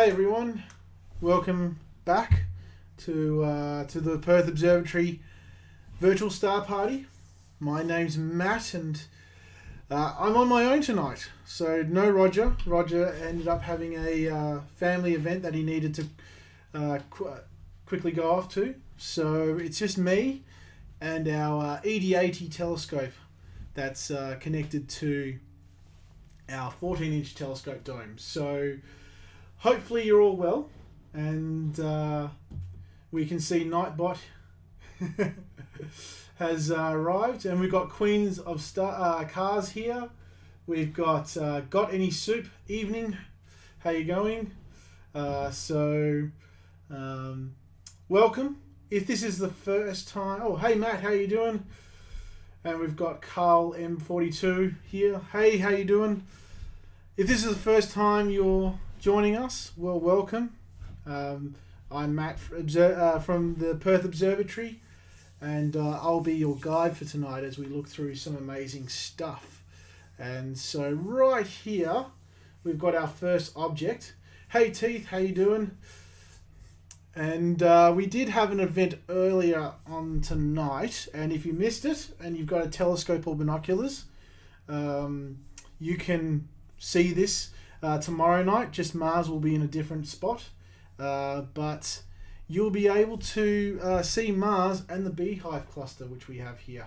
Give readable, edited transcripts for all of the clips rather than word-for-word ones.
Hey everyone, welcome back to the Perth Observatory virtual star party. My name's Matt and I'm on my own tonight. So no Roger. Roger ended up having a family event that he needed to quickly go off to. So it's just me and our ED80 telescope that's connected to our 14-inch telescope dome. So hopefully you're all well, and we can see Nightbot has arrived, and we've got Queens of Cars here. We've got Any Soup Evening. How you going? Welcome. If this is the first time, oh hey Matt, how you doing? And we've got Carl M42 here. Hey, how you doing? If this is the first time you're joining us, well, welcome. I'm Matt from the Perth Observatory, and I'll be your guide for tonight as we look through some amazing stuff. And so right here, we've got our first object. Hey Teeth, how you doing? And we did have an event earlier on tonight, and if you missed it and you've got a telescope or binoculars, you can see this tomorrow night. Just Mars will be in a different spot, but you'll be able to see Mars and the beehive cluster which we have here.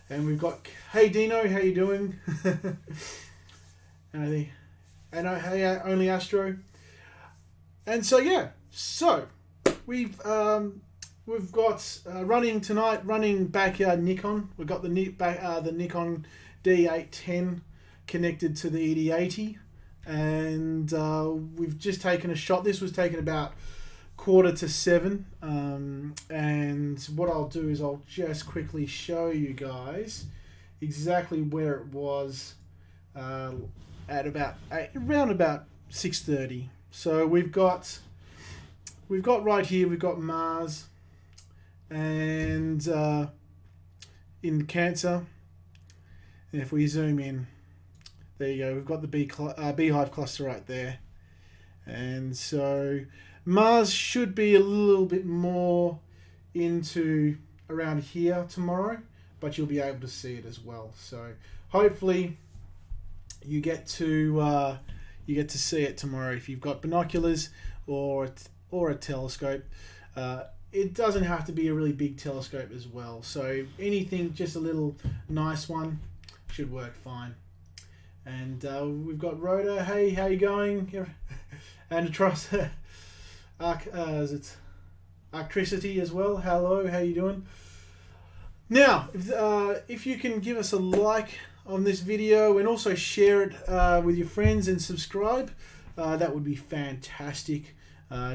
And we've got, hey Dino, how you doing? and hey Only Astro. And so yeah, so we've got running backyard Nikon. We've got the Nikon D810 connected to the ED80. And we've just taken a shot. This was taken about 6:45, and what I'll do is I'll just quickly show you guys exactly where it was at around about 6:30. So we've got right here, we've got Mars and in Cancer. And if we zoom in, there you go. We've got the beehive cluster right there. And so Mars should be a little bit more into around here tomorrow, but you'll be able to see it as well. So hopefully you get to see it tomorrow if you've got binoculars or a telescope. It doesn't have to be a really big telescope as well. So anything, just a little nice one, should work fine. And we've got Rhoda. Hey, how you going? And Trust Arctricity as well. Hello, how you doing? Now, if you can give us a like on this video and also share it with your friends and subscribe, that would be fantastic.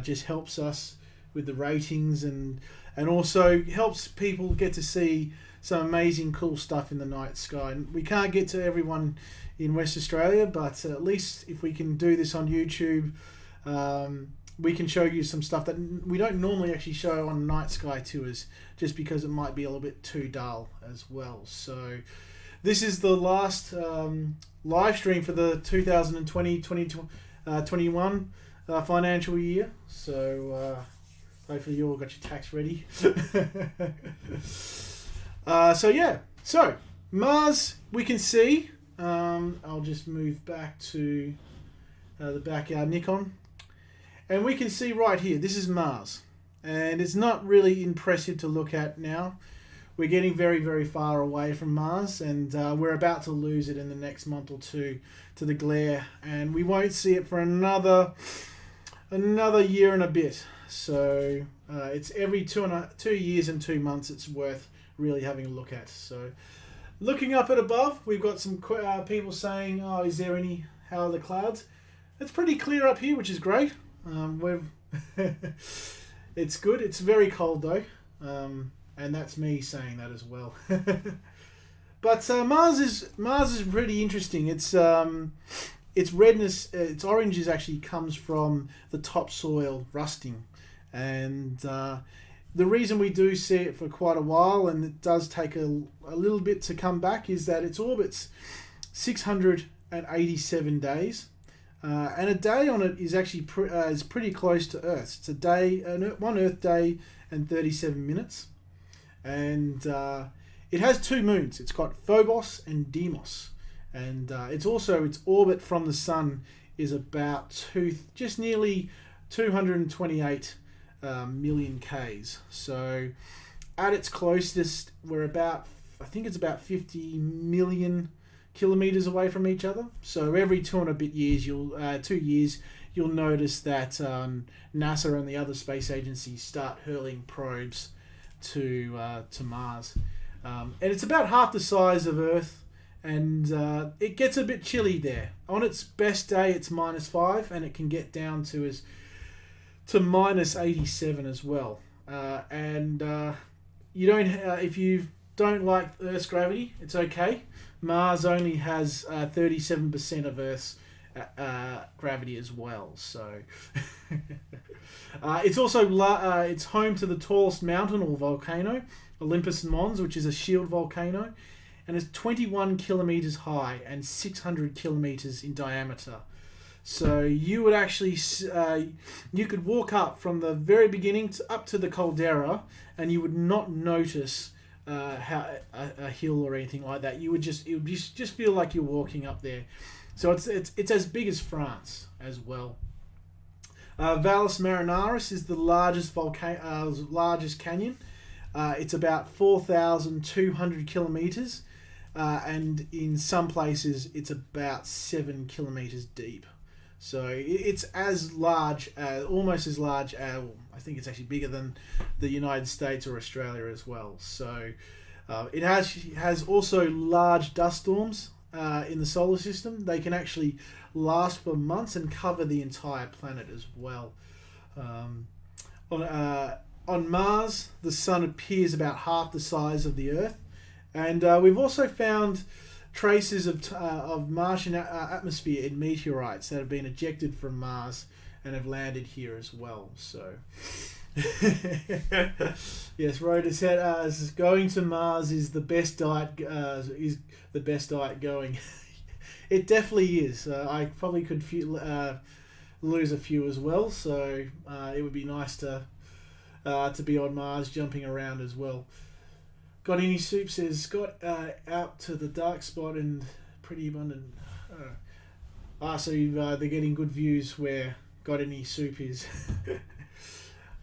Just helps us with the ratings and also helps people get to see some amazing cool stuff in the night sky. And we can't get to everyone in West Australia, but at least if we can do this on YouTube, we can show you some stuff that we don't normally actually show on night sky tours, just because it might be a little bit too dull as well. So this is the last live stream for the 2020-2021 financial year. So hopefully you all got your tax ready. So yeah, so Mars we can see. I'll just move back to the backyard Nikon, and we can see right here, this is Mars, and it's not really impressive to look at now. We're getting very, very far away from Mars, and we're about to lose it in the next month or two to the glare, and we won't see it for another year and a bit. So it's every 2 years and 2 months it's worth really having a look at. So looking up at above, we've got some people saying, oh, how are the clouds? It's pretty clear up here, which is great. It's good. It's very cold though, and that's me saying that as well. But Mars is pretty interesting. Its redness, its orange actually comes from the topsoil rusting, and the reason we do see it for quite a while, and it does take a little bit to come back, is that its orbit's 687 days. and a day on it is actually is pretty close to Earth. It's a day, one Earth day, and 37 minutes, and it has two moons. It's got Phobos and Deimos, and its orbit from the Sun is about just nearly 228 million k's. So at its closest, I think it's about 50 million kilometers away from each other. So every 2 and a bit years, 2 years, you'll notice that NASA and the other space agencies start hurling probes to Mars. And it's about half the size of Earth, and it gets a bit chilly there. On its best day, it's -5, and it can get down to -87 as well. And you don't if you don't like Earth's gravity, it's okay. Mars only has 37% of Earth's gravity as well. So it's also it's home to the tallest mountain or volcano, Olympus Mons, which is a shield volcano, and it's 21 kilometers high and 600 kilometers in diameter. So you would actually you could walk up from the very beginning up to the caldera, and you would not notice a hill or anything like that. It would just feel like you're walking up there. So it's as big as France as well. Valles Marineris is the largest canyon. It's about 4,200 kilometers, and in some places it's about 7 kilometers deep. So it's almost as large as, I think it's actually bigger than the United States or Australia as well. So it has also large dust storms in the solar system. They can actually last for months and cover the entire planet as well. On Mars, the sun appears about half the size of the Earth, and we've also found traces of Martian atmosphere in meteorites that have been ejected from Mars and have landed here as well. So yes, Rhoda said going to Mars is the best diet going. It definitely is. I probably could lose a few as well, so it would be nice to be on Mars jumping around as well. Got any soup says Scott out to the dark spot and pretty abundant. So they're getting good views where Got Any Soup is.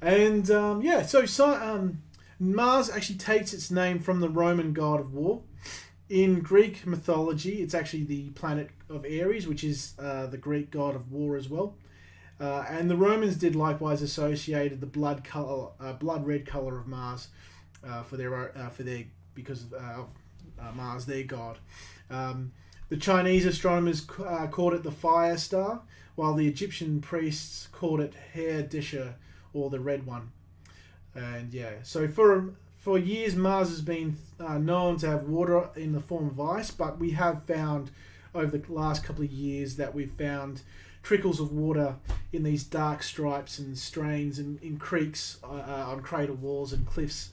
And Mars actually takes its name from the Roman god of war. In Greek mythology, it's actually the planet of Ares, which is the Greek god of war as well. And the Romans did likewise associated the blood red color of Mars because of Mars, their god. The Chinese astronomers called it the fire star, while the Egyptian priests called it Hair Disher, or the red one. And so for years Mars has been known to have water in the form of ice, but we have found over the last couple of years that we've found trickles of water in these dark stripes and strains in creeks on crater walls and cliffs.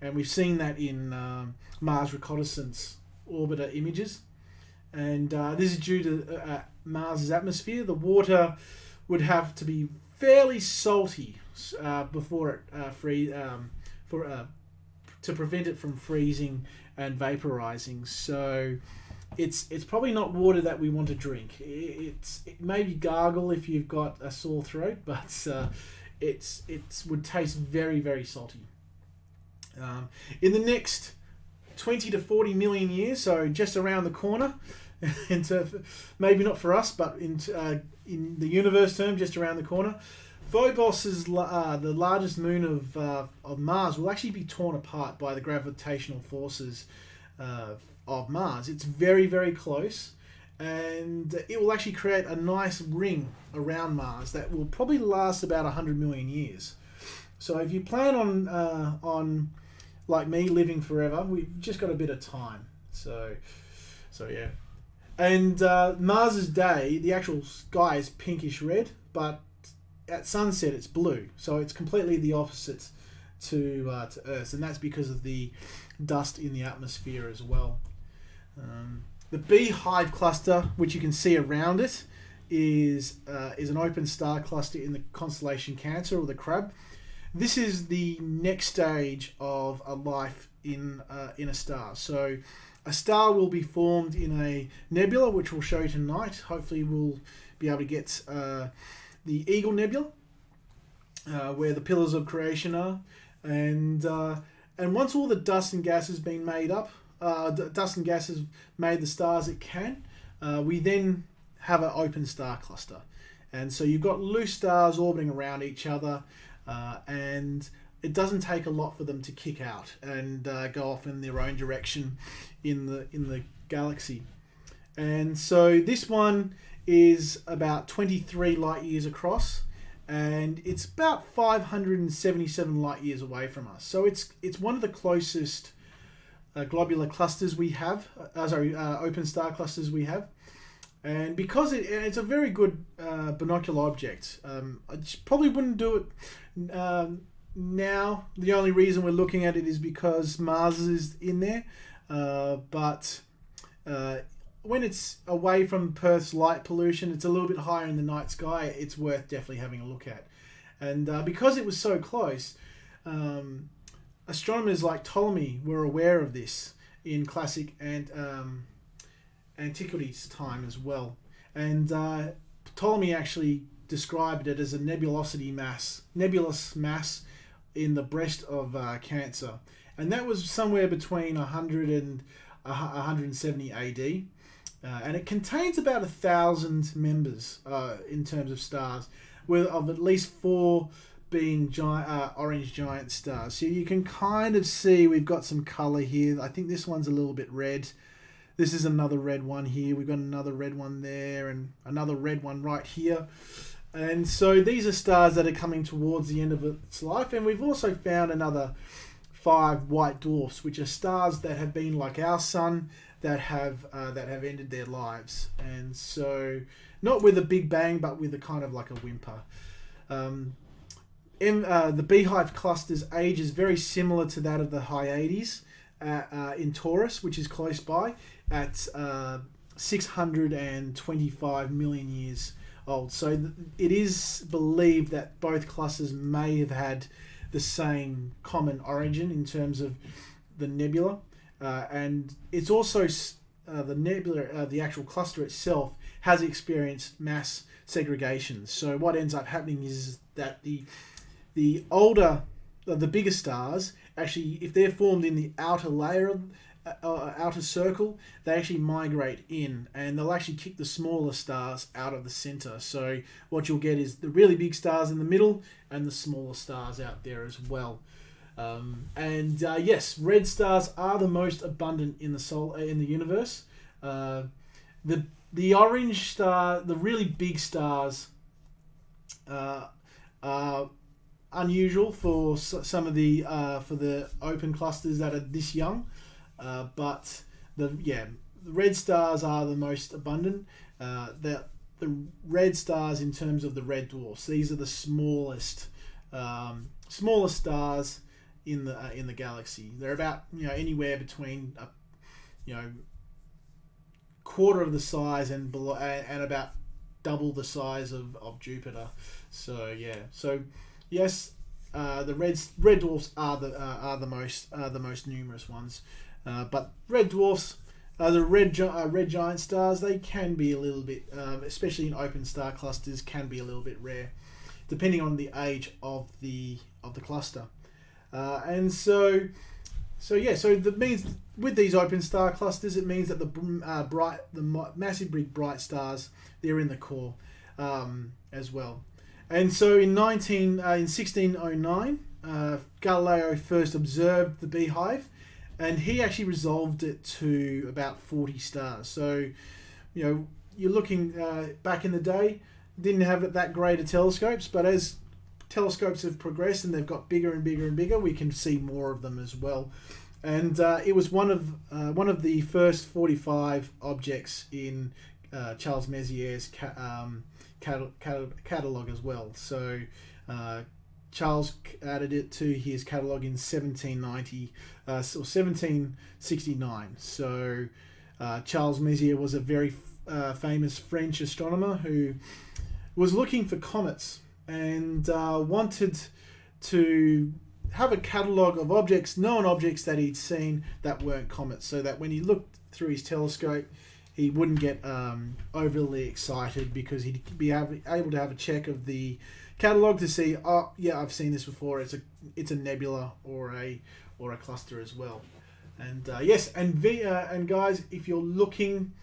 And we've seen that in Mars reconnaissance orbiter images. And this is due to Mars's atmosphere. The water would have to be fairly salty before it to prevent it from freezing and vaporizing. So it's probably not water that we want to drink. It maybe gargle if you've got a sore throat, but it would taste very, very salty. In the next 20 to 40 million years, so just around the corner, maybe not for us, but in the universe term, just around the corner, Phobos is the largest moon of Mars will actually be torn apart by the gravitational forces of Mars. It's very, very close, and it will actually create a nice ring around Mars that will probably last about 100 million years. So if you plan on like me living forever, we've just got a bit of time. So yeah. And Mars's day, the actual sky is pinkish red, but at sunset it's blue. So it's completely the opposite to Earth, and that's because of the dust in the atmosphere as well. The beehive cluster, which you can see around it, is an open star cluster in the constellation Cancer, or the Crab. This is the next stage of a life in a star. So a star will be formed in a nebula, which we'll show you tonight. Hopefully we'll be able to get the Eagle Nebula, where the pillars of creation are. And once all the dust and gas has been made up, dust and gas has made the stars it can, we then have an open star cluster. And so you've got loose stars orbiting around each other, and it doesn't take a lot for them to kick out and go off in their own direction in the galaxy. And so this one is about 23 light years across, and it's about 577 light years away from us. So it's one of the closest globular clusters we have, open star clusters we have. And because it's a very good binocular object, I probably wouldn't do it now. The only reason we're looking at it is because Mars is in there. But when it's away from Perth's light pollution, it's a little bit higher in the night sky, it's worth definitely having a look at. And because it was so close, astronomers like Ptolemy were aware of this in classic and antiquities time as well. And Ptolemy actually described it as a nebulous mass in the breast of Cancer. And that was somewhere between 100 and 170 AD. And it contains about 1,000 members in terms of stars, of at least 4 being orange giant stars. So you can kind of see we've got some color here. I think this one's a little bit red. This is another red one here. We've got another red one there and another red one right here. And so these are stars that are coming towards the end of its life. And we've also found another 5 white dwarfs, which are stars that have been like our sun, that have ended their lives. And so not with a big bang, but with a kind of like a whimper. The Beehive cluster's age is very similar to that of the Hyades in Taurus, which is close by, at 625 million years old. So it is believed that both clusters may have had the same common origin in terms of the nebula, and it's also the nebula, the actual cluster itself, has experienced mass segregation. So what ends up happening is that the bigger stars, actually, if they're formed in the outer layer, outer circle, they actually migrate in, and they'll actually kick the smaller stars out of the center. So what you'll get is the really big stars in the middle and the smaller stars out there as well. Yes, red stars are the most abundant in the universe. The orange star, the really big stars, are unusual for some of the open clusters that are this young, but the red stars are the most abundant. The red stars, in terms of the red dwarfs, these are the smallest stars in the galaxy. They're about anywhere between quarter of the size and below, and about double the size of Jupiter. So yes, the red dwarfs are the most numerous ones, but red dwarfs, the red giant stars, they can be a little bit, especially in open star clusters, can be a little bit rare, depending on the age of the cluster. So that means with these open star clusters, it means that the massive big bright stars, they're in the core as well. And so in 1609, Galileo first observed the Beehive, and he actually resolved it to about 40 stars. So, you're looking back in the day, didn't have that great of telescopes, but as telescopes have progressed and they've got bigger and bigger and bigger, we can see more of them as well. And it was one of the first 45 objects in Charles Messier's catalogue as well. So Charles added it to his catalogue in 1790 or 1769. So Charles Messier was a very famous French astronomer who was looking for comets and wanted to have a catalogue of objects, known objects that he'd seen that weren't comets, so that when he looked through his telescope, he wouldn't get overly excited, because he'd be able to have a check of the catalogue to see, oh yeah, I've seen this before. It's a nebula or a cluster as well. And yes, and guys, if you're looking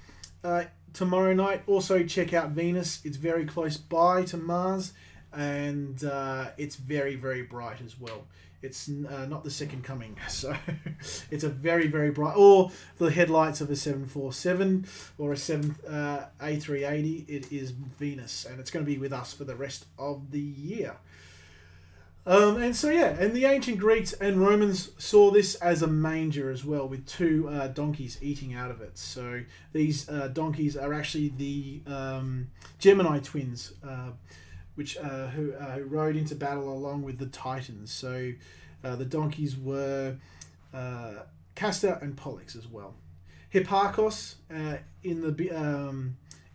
tomorrow night, also check out Venus. It's very close by to Mars, and it's very, very bright as well. It's not the second coming, so it's a very, very bright, or the headlights of a 747 or a A380. It is Venus, and it's going to be with us for the rest of the year. And so yeah, and the ancient Greeks and Romans saw this as a manger as well, with two donkeys eating out of it. So these donkeys are actually the Gemini twins, who rode into battle along with the Titans. So the donkeys were Castor and Pollux as well. Hipparchus in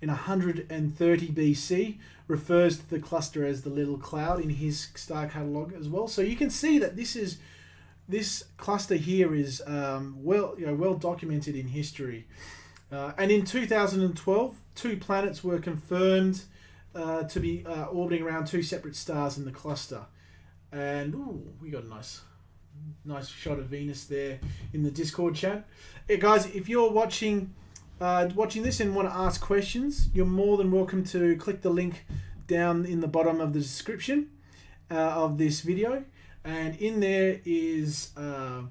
130 BC refers to the cluster as the little cloud in his star catalogue as well. So you can see that this cluster here is well documented in history. And in 2012, 2 planets were confirmed to be orbiting around 2 separate stars in the cluster. And we got a nice shot of Venus there in the Discord chat. Hey guys, if you're watching this and want to ask questions, you're more than welcome to click the link down in the bottom of the description of this video, and in there is a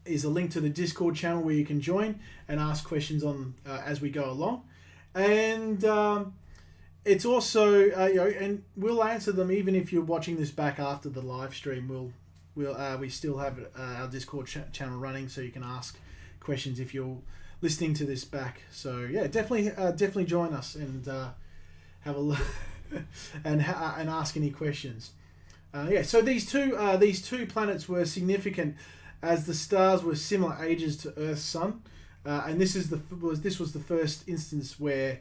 link to the Discord channel where you can join and ask questions on as we go along. And it's also and we'll answer them even if you're watching this back after the live stream. We still have our Discord channel running, so you can ask questions if you're listening to this back. So yeah, definitely join us and have a look and ask any questions. Yeah, so these two planets were significant as the stars were similar ages to Earth's sun, and this was the first instance where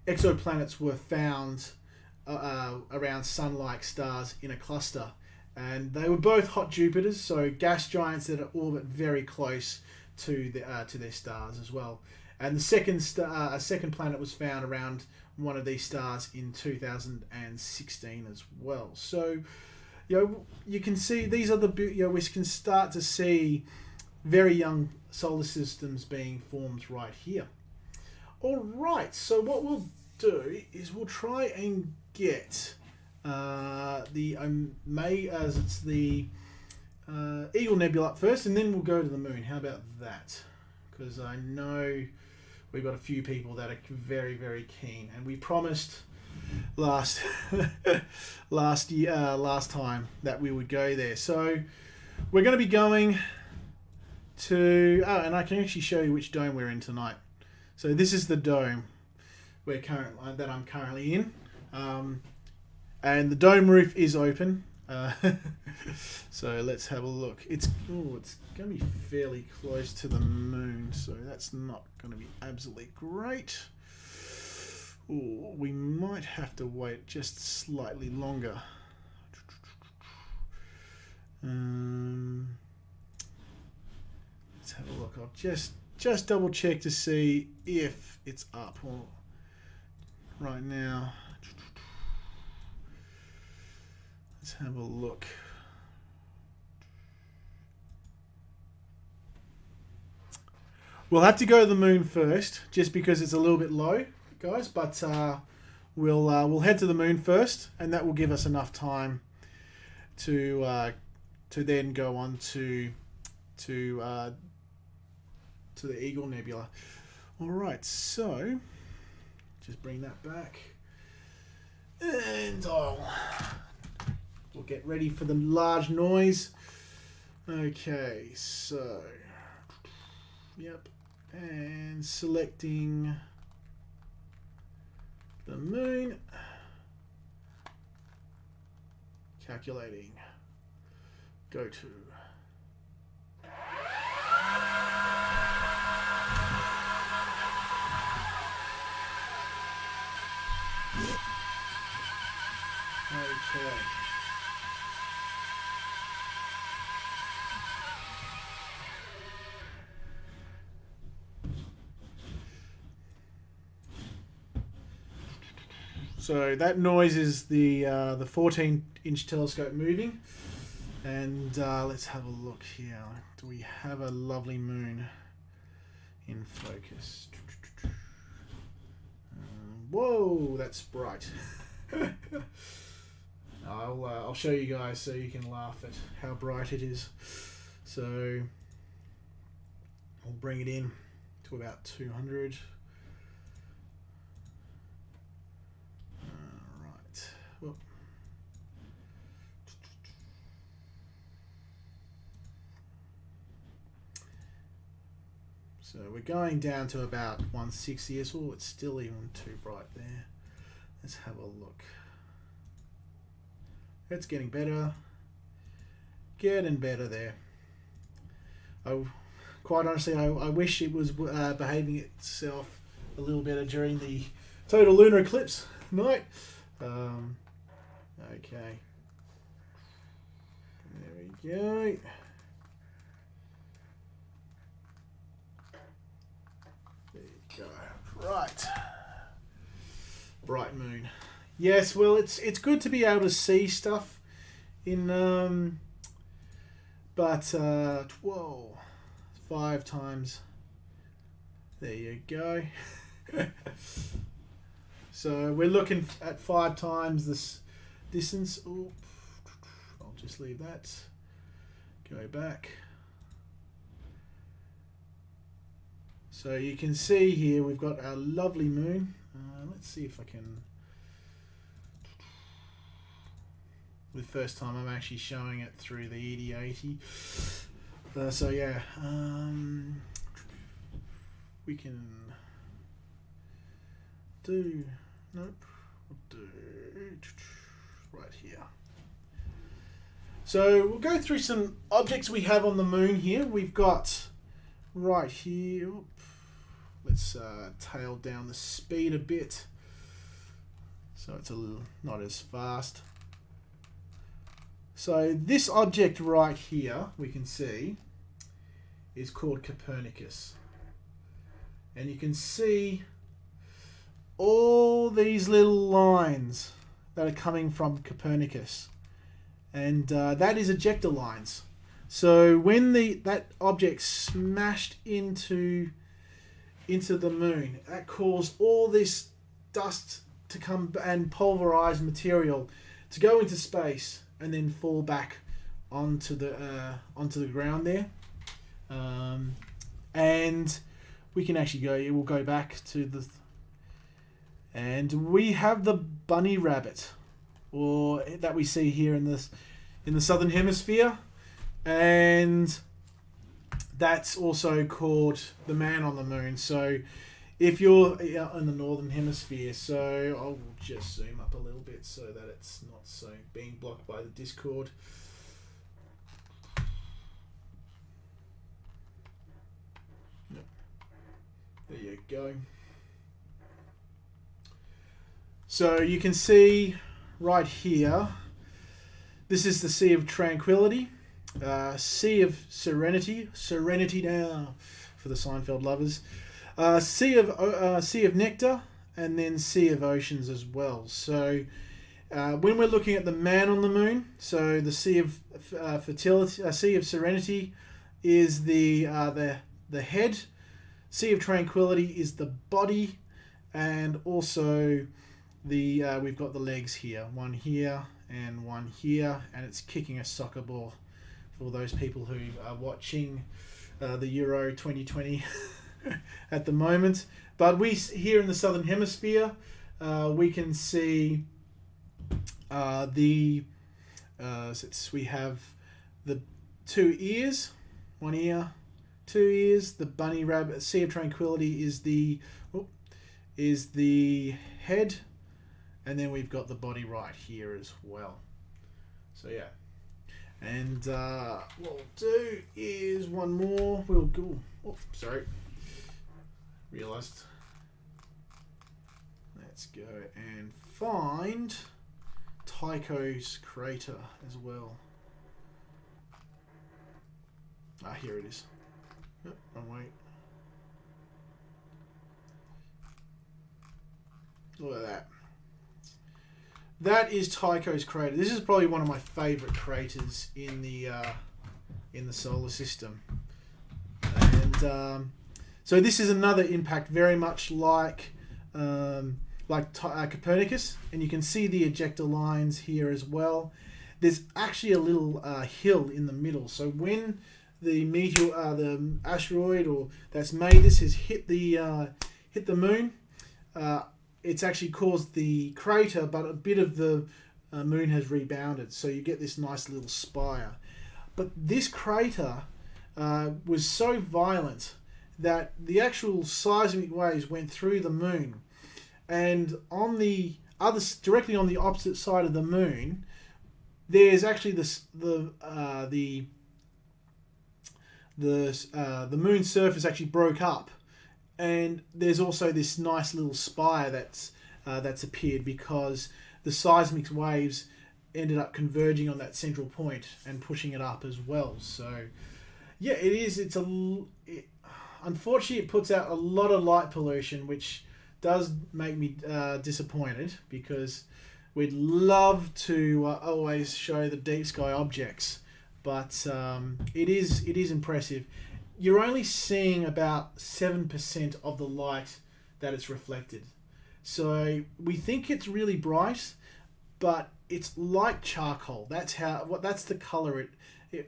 exoplanets were found around sun-like stars in a cluster, and they were both hot Jupiters, so gas giants that orbit very close to their stars as well. And a second planet was found around one of these stars in 2016 as well. So you can see these are we can start to see very young solar systems being formed right here. All right, so what we'll do is we'll try and get the Eagle Nebula up first, and then we'll go to the moon. How about that? Because I know we've got a few people that are very, very keen, and we promised last time that we would go there. So we're going to be going to and I can actually show you which dome we're in tonight. So this is the dome that I'm currently in, and the dome roof is open. So let's have a look. It's going to be fairly close to the moon, so that's not going to be absolutely great. Ooh, we might have to wait just slightly longer. Let's have a look. I'll just double check to see if it's up or right now. Let's have a look. We'll have to go to the moon first, just because it's a little bit low, guys. But we'll head to the moon first, and that will give us enough time to then go on to the Eagle Nebula. All right, so just bring that back, and we'll get ready for the large noise. Okay, so yep, and selecting the moon, calculating, go to. Okay. So that noise is the 14-inch telescope moving, and let's have a look here. Do we have a lovely moon in focus? Whoa, that's bright. I'll show you guys so you can laugh at how bright it is. So I'll bring it in to about 200. Right. Well, so we're going down to about 160. Oh, it's still even too bright there. Let's have a look. It's getting better. Getting better there. Quite honestly, I wish it was behaving itself a little better during the total lunar eclipse night. Okay. There we go. There you go. Right. Bright moon. Yes, well, it's good to be able to see stuff in but whoa, 5 times. There you go. So we're looking at 5 times this distance. Ooh, I'll just leave that. Go back. So you can see here we've got our lovely moon. Let's see if I can. The first time I'm actually showing it through the ED80. So yeah, we can do, nope, we'll do right here. So we'll go through some objects we have on the moon here. We've got right here, let's tail down the speed a bit so it's a little not as fast. So this object right here, we can see, is called Copernicus. And you can see all these little lines that are coming from Copernicus. And that is ejector lines. So when that object smashed into the moon, that caused all this dust to come and pulverized material to go into space and then fall back onto the ground there, and we can actually go. We'll go back to the, and we have the bunny rabbit, or that we see here in the southern hemisphere, and that's also called the man on the moon. So if you're in the northern hemisphere, so I'll just zoom up a little bit so that it's not so being blocked by the Discord. Yep. There you go. So you can see right here, this is the Sea of Tranquility, Sea of Serenity now for the Seinfeld lovers. Sea of Nectar, and then Sea of Oceans as well. So when we're looking at the man on the moon, so the Sea of Fertility, Sea of Serenity is the head. Sea of Tranquility is the body, and also we've got the legs here, one here and one here, and it's kicking a soccer ball for those people who are watching the Euro 2020 at the moment. But we here in the southern hemisphere, we can see we have the 2 ears, 1 ear, 2 ears. The bunny rabbit, Sea of Tranquility is the head, and then we've got the body right here as well. So yeah, and what we'll do is one more. We'll go. Oh, sorry. Realized. Let's go and find Tycho's crater as well. Ah, here it is. Oh, wrong way. Look at that. That is Tycho's crater. This is probably one of my favourite craters in the solar system. And so this is another impact, very much like Copernicus, and you can see the ejector lines here as well. There's actually a little hill in the middle. So when the meteor, the asteroid, or that's made this, has hit the moon, it's actually caused the crater, but a bit of the moon has rebounded, so you get this nice little spire. But this crater was so violent that the actual seismic waves went through the moon, and on the directly on the opposite side of the moon, there's actually the moon surface actually broke up, and there's also this nice little spire that's appeared because the seismic waves ended up converging on that central point and pushing it up as well. So yeah, it is. Unfortunately, it puts out a lot of light pollution, which does make me disappointed, because we'd love to always show the deep sky objects, but it is impressive. You're only seeing about 7% of the light that it's reflected. So we think it's really bright, but it's like charcoal. That's the color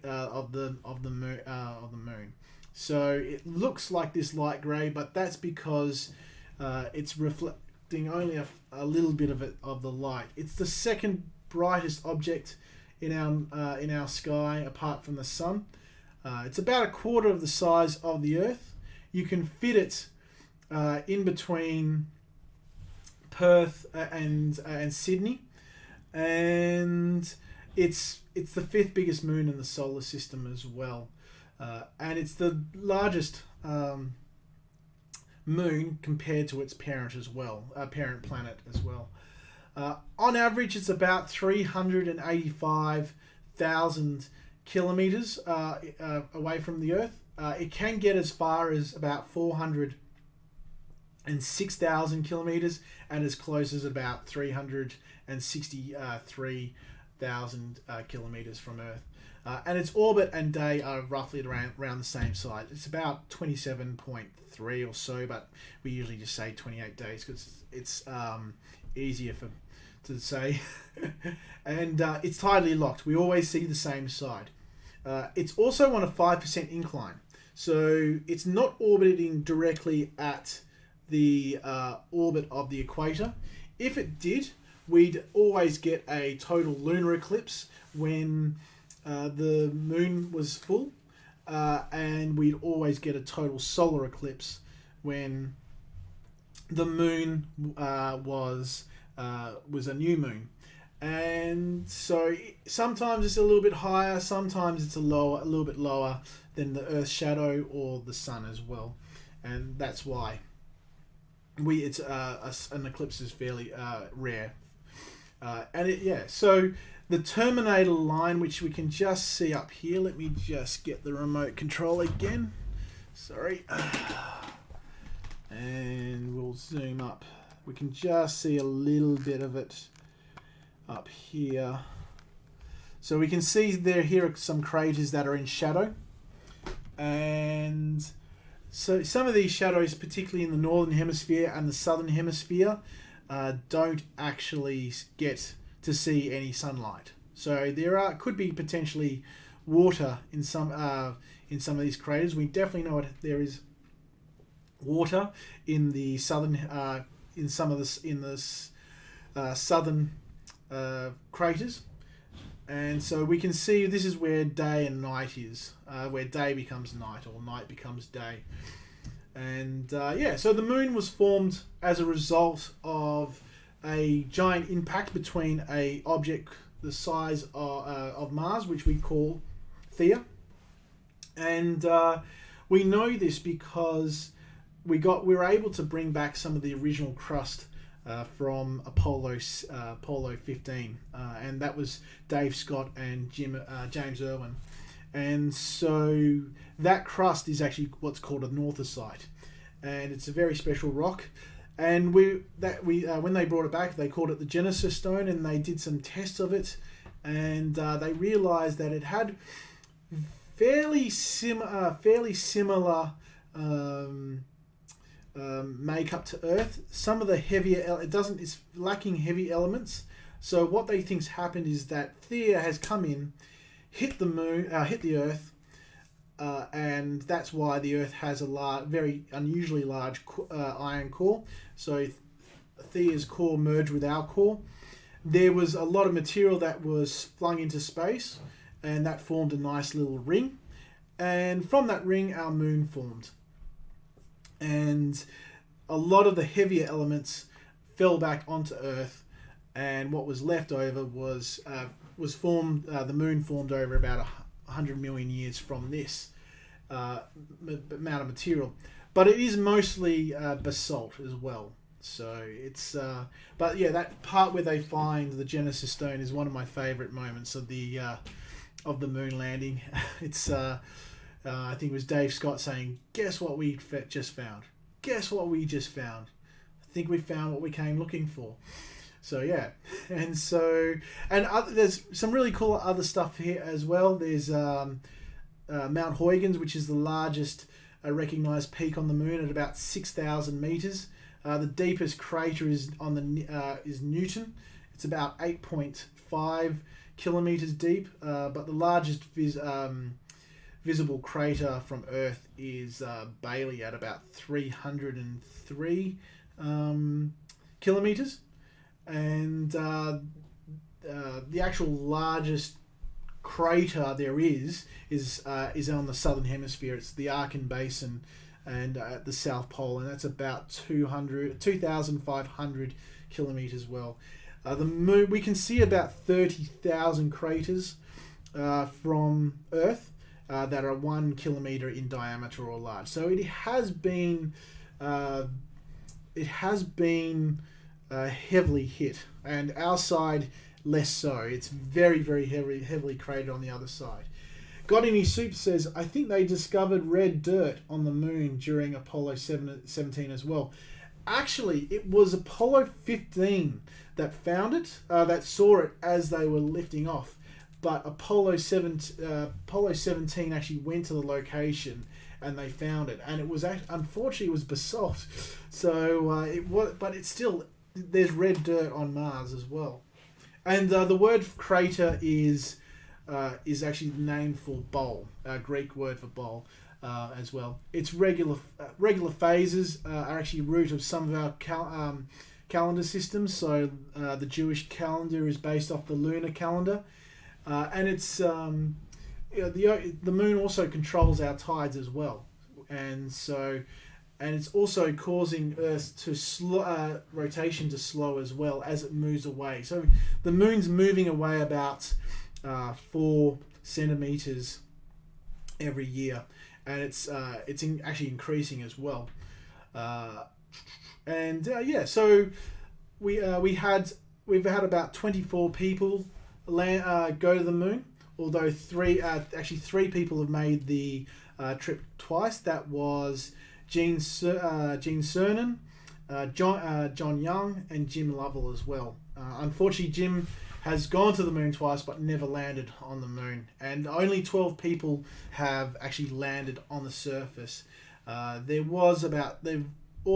of the moon. So it looks like this light grey, but that's because it's reflecting only a little bit of the light. It's the second brightest object in our sky, apart from the sun. It's about a quarter of the size of the Earth. You can fit it in between Perth and Sydney, and it's the fifth biggest moon in the solar system as well, and it's the largest moon compared to its parent as well, parent planet as well. On average, it's about 385,000 kilometers away from the Earth. It can get as far as about 406,000 kilometers, and as close as about 363,000 kilometers from Earth. And its orbit and day are roughly around the same size. It's about 27.3 or so, but we usually just say 28 days because it's easier to say. And it's tidally locked. We always see the same side. It's also on a 5% incline, so it's not orbiting directly at the orbit of the equator. If it did, we'd always get a total lunar eclipse when the moon was full, and we'd always get a total solar eclipse when the moon was a new moon. And so sometimes it's a little bit higher, sometimes it's a little bit lower than the Earth's shadow or the sun as well, and that's why an eclipse is fairly rare. So the terminator line, which we can just see up here. Let me just get the remote control again. Sorry. And we'll zoom up. We can just see a little bit of it up here. So we can see here are some craters that are in shadow. And so some of these shadows, particularly in the northern hemisphere and the southern hemisphere, don't actually get to see any sunlight. So there could be potentially water in some of these craters. We definitely know there is water in the southern southern craters, and so we can see this is where day and night is, where day becomes night or night becomes day. And so the moon was formed as a result of a giant impact between a object the size of Mars, which we call Theia. And we know this because we were able to bring back some of the original crust from Apollo 15, and that was Dave Scott and James Irwin. And so that crust is actually what's called a northocite, and it's a very special rock. And when they brought it back, they called it the Genesis stone, and they did some tests of it, and they realized that it had fairly similar makeup to Earth. Some of the heavier it's lacking heavy elements. So what they think's happened is that Theia has come in, hit the moon, hit the Earth, and that's why the Earth has a very unusually large iron core. So Theia's core merged with our core. There was a lot of material that was flung into space, and that formed a nice little ring. And from that ring, our moon formed. And a lot of the heavier elements fell back onto Earth, and what was left over was formed. The moon formed over about 100 million years from this amount of material, but it is mostly basalt as well. So it's but yeah, that part where they find the Genesis stone is one of my favorite moments of the moon landing. It's I think it was Dave Scott saying, "Guess what we just found? Guess what we just found? I think we found what we came looking for." So yeah, and there's some really cool other stuff here as well. There's Mount Huygens, which is the largest recognized peak on the moon at about 6,000 meters. The deepest crater is is Newton. It's about 8.5 kilometers deep, but the largest visible crater from Earth is Bailey at about 303 kilometers. And the actual largest crater there is on the southern hemisphere. It's the Archean Basin, and at the South Pole, and that's about 2,500 kilometers. Well, the moon, we can see about 30,000 craters from Earth that are 1 kilometer in diameter or large. So it has been heavily hit, and our side less so. It's very, very heavily cratered on the other side. Got Any Soup says, I think they discovered red dirt on the moon during Apollo 17 as well. Actually, it was Apollo 15 that found it, that saw it as they were lifting off. But Apollo 17 actually went to the location and they found it. And it was, unfortunately, it was basalt. So but it's still, there's red dirt on Mars as well. And the word crater is actually named for bowl, a Greek word for bowl as well. Its regular phases are actually root of some of our calendar systems. So the Jewish calendar is based off the lunar calendar, and it's the moon also controls our tides as well, and it's also causing Earth to rotation to slow as well as it moves away. So the moon's moving away about 4 centimeters every year, and it's actually increasing as well. So we've had about 24 people go to the moon, although three people have made the trip twice. That was Gene Cernan, John Young, and Jim Lovell as well. Unfortunately, Jim has gone to the moon twice but never landed on the moon, and only 12 people have actually landed on the surface. All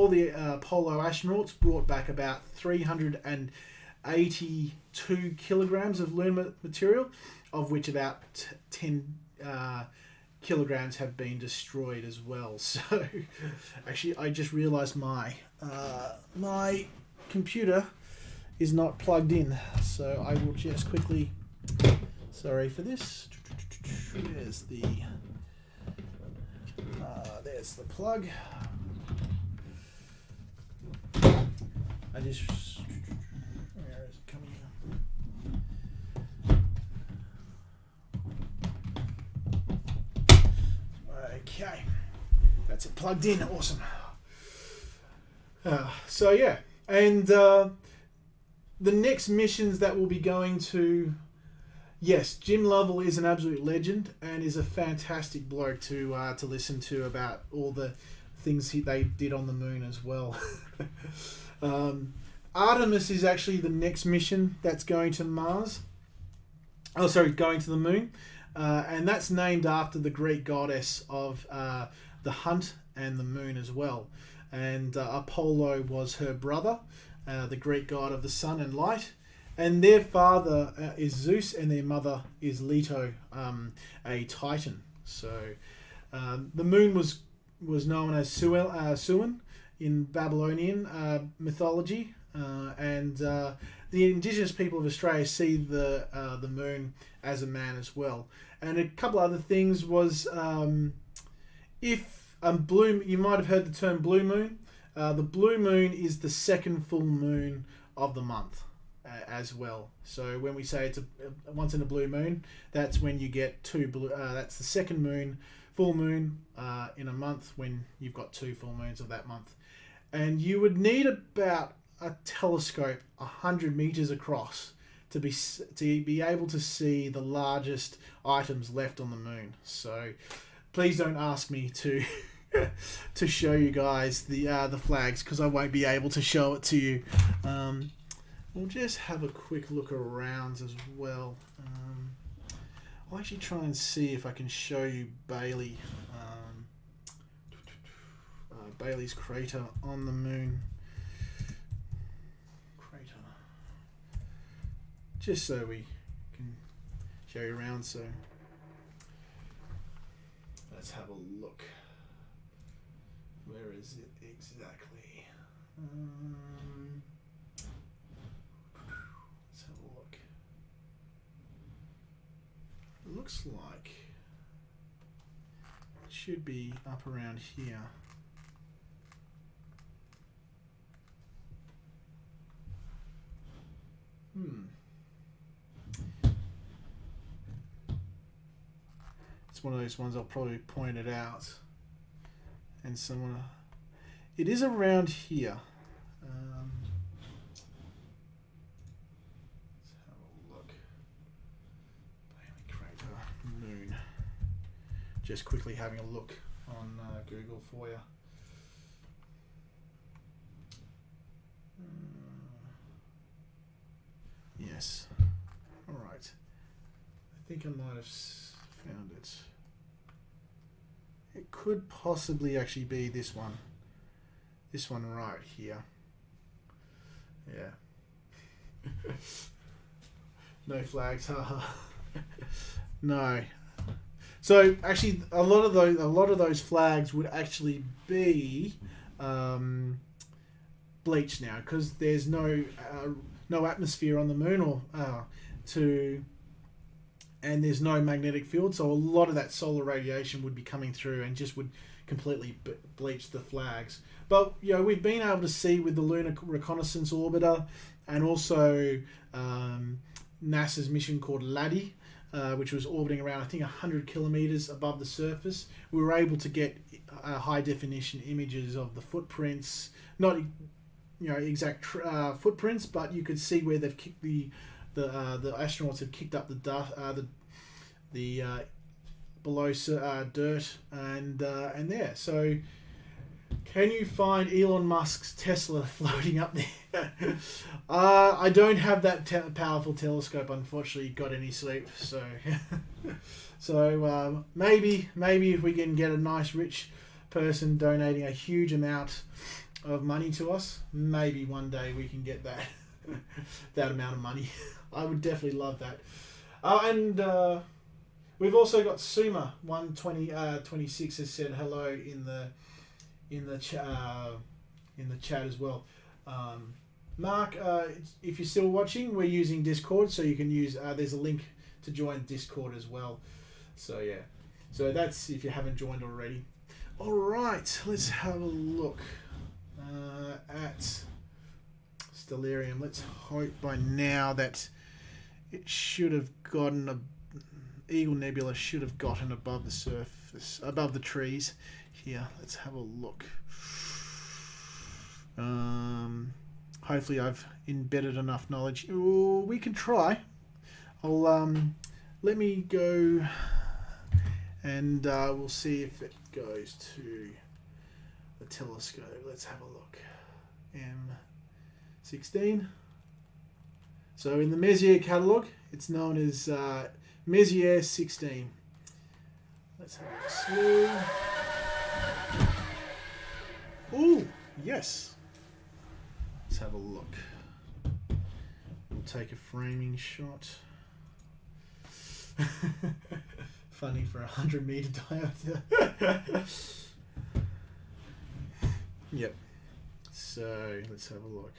the Apollo astronauts brought back about 382 kilograms of lunar material, of which about 10 kilograms have been destroyed as well. So actually, I just realized my computer is not plugged in, so I will just quickly, sorry for this, there's the plug. Where is it coming in? Okay, that's it plugged in. Awesome. So yeah, And the next missions that we'll be going to, yes, Jim Lovell is an absolute legend and is a fantastic bloke to listen to about all the things they did on the moon as well. Artemis is actually the next mission that's going to Mars. Oh, sorry, going to the moon. And that's named after the Greek goddess of the hunt and the moon as well. And Apollo was her brother, the Greek god of the sun and light. And their father is Zeus, and their mother is Leto, a Titan. So the moon was known as Suan in Babylonian mythology, and the indigenous people of Australia see the moon as a man as well. And a couple other things was if blue, you might have heard the term blue moon. The blue moon is the second full moon of the month as well. So when we say it's once in a blue moon, that's when you get two blue. That's the second full moon in a month when you've got two full moons of that month. And you would need about a telescope 100 meters across to be able to see the largest items left on the moon. So please don't ask me to to show you guys the flags, because I won't be able to show it to you. We'll just have a quick look around as well. I'll actually try and see if I can show you Bailey, Bailey's crater on the moon. Just so we can show you around. So let's have a look. Where is it exactly? Let's have a look. It looks like it should be up around here. It's one of those ones I'll probably point it out, and someone. It is around here. Let's have a look. Bailey crater, moon. Just quickly having a look on Google for you. Yes. All right. I think I might have found it. It could possibly actually be this one. This one right here. Yeah. No flags, haha. No. So actually, a lot of those flags would actually be bleached now, because there's no atmosphere on the moon, or and there's no magnetic field, so a lot of that solar radiation would be coming through and just would completely bleach the flags. But we've been able to see with the Lunar Reconnaissance Orbiter, and also NASA's mission called LADEE, which was orbiting around, I think, 100 kilometers above the surface. We were able to get high definition images of the footprints, not exact footprints, but you could see where they've kicked the astronauts have kicked up the dust, the below dirt, and there. So, can you find Elon Musk's Tesla floating up there? I don't have that powerful telescope, unfortunately. Got any sleep? So, so maybe if we can get a nice rich person donating a huge amount of money to us, maybe one day we can get that that amount of money. I would definitely love that. And we've also got Suma 126 has said hello in the chat as well. Mark, if you're still watching, we're using Discord, so you can use. There's a link to join Discord as well. So yeah, so that's if you haven't joined already. All right, let's have a look at Stellarium. Let's hope by now that it should have gotten Eagle Nebula should have gotten above the surface, above the trees. Here, let's have a look. hopefully I've embedded enough knowledge. Ooh, we can try. I'll let me go, and we'll see if it goes to the telescope. Let's have a look. M16. So in the Messier catalogue, it's known as Messier 16. Let's have a slew. Ooh, yes. Let's have a look. We'll take a framing shot. Funny for 100 meter diameter. Yep. So let's have a look.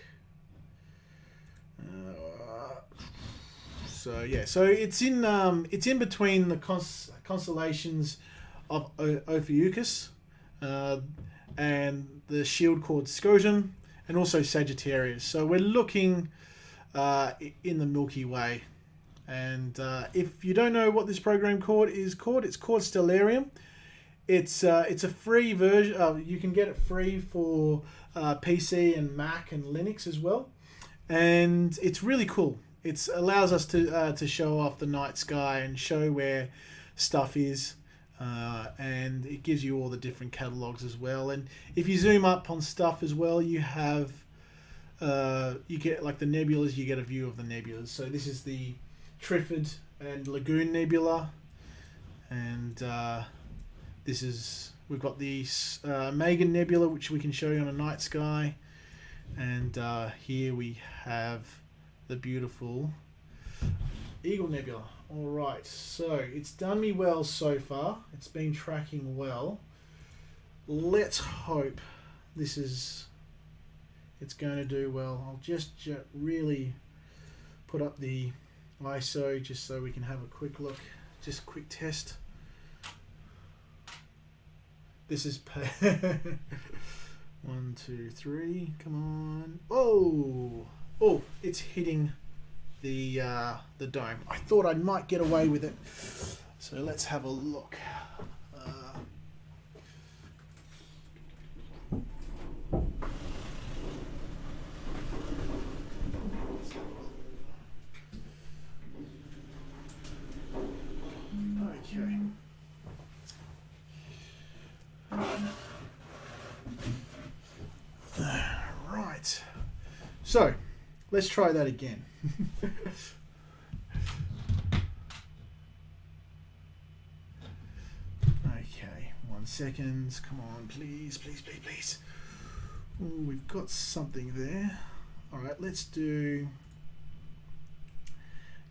So yeah, so it's in between the constellations of Ophiuchus and the shield called Scotum, and also Sagittarius. So we're looking in the Milky Way. And if you don't know what this program is called, it's called Stellarium. It's a free version. You can get it free for PC and Mac and Linux as well, and it's really cool. It allows us to show off the night sky and show where stuff is, and it gives you all the different catalogs as well. And if you zoom up on stuff as well, you have you get like the nebulas. You get a view of the nebulas. So this is the Trifid and Lagoon Nebula, and we've got the Megan Nebula, which we can show you on a night sky, and here we have the beautiful Eagle Nebula. All right, so it's done me well so far. It's been tracking well. Let's hope it's going to do well. I'll just really put up the ISO just so we can have a quick look, just a quick test. This is 1, 2, 3. Come on! Oh! It's hitting the dome. I thought I might get away with it. So let's have a look. Okay. Right. So, let's try that again. Okay, 1 second. Come on, please, please, please, please. Ooh, we've got something there. All right, let's do...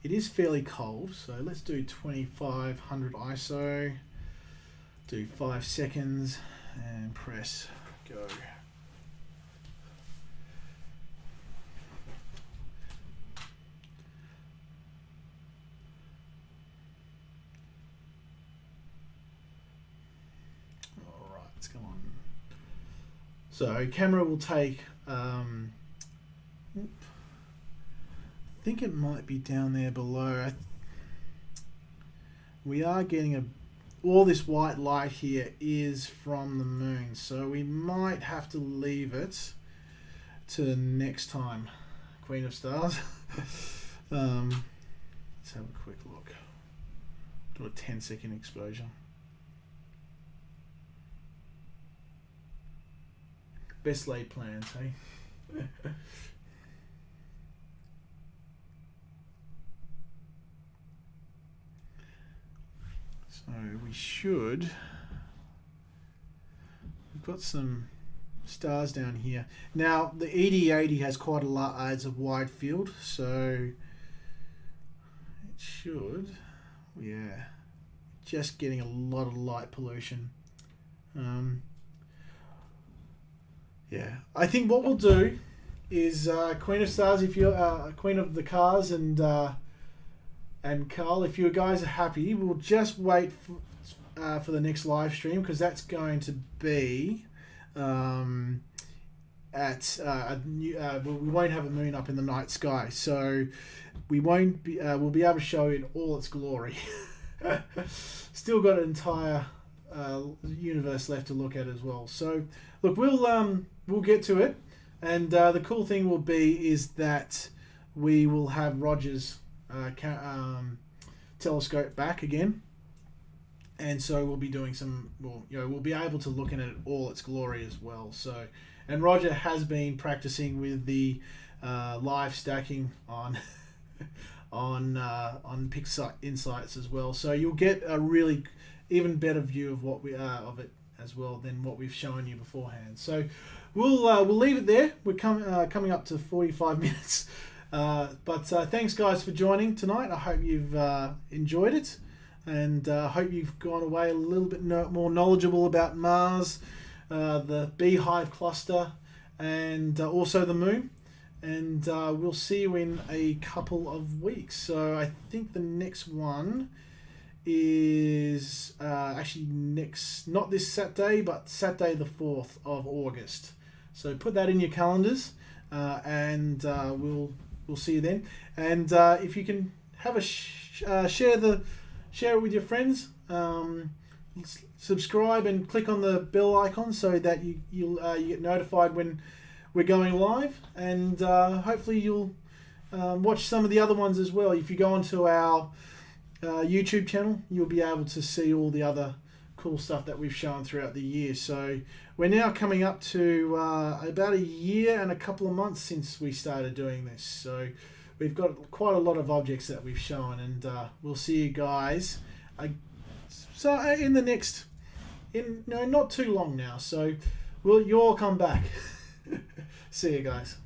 It is fairly cold, so let's do 2500 ISO. Do 5 seconds and press go. All right, come on. So camera will take. I think it might be down there below. We are getting all this white light here is from the moon, so we might have to leave it to next time. Queen of Stars. Let's have a quick look. Do a 10-second exposure. Best laid plans, hey? So we've got some stars down here. Now the ED80 has quite a large wide field, so it should, yeah, just getting a lot of light pollution. Yeah, I think what we'll do is Queen of Stars, if you're Queen of the Cars, and Carl, if you guys are happy, we'll just wait for the next live stream, because that's going to be we won't have a moon up in the night sky, so we won't be we'll be able to show it in all its glory. Still got an entire universe left to look at as well. So look, we'll get to it. And the cool thing will be is that we will have Roger's telescope back again, and so we'll be doing some. Well, we'll be able to look at it all its glory as well. So, and Roger has been practicing with the live stacking on on Pixar Insights as well. So you'll get a really even better view of what we of it as well than what we've shown you beforehand. So we'll leave it there. We're coming up to 45 minutes. But thanks guys for joining tonight. I hope you've enjoyed it, and hope you've gone away a little bit more knowledgeable about Mars, the Beehive cluster, and also the Moon. And we'll see you in a couple of weeks. So I think the next one is actually not this Saturday, but Saturday the 4th of August. So put that in your calendars, and we'll see you then. And if you can have a share it with your friends, subscribe and click on the bell icon so that you get notified when we're going live, and hopefully you'll watch some of the other ones as well. If you go onto our YouTube channel, you'll be able to see all the other cool stuff that we've shown throughout the year. So we're now coming up to about a year and a couple of months since we started doing this. So we've got quite a lot of objects that we've shown, and we'll see you guys in the next, not too long now. So you all come back. See you guys.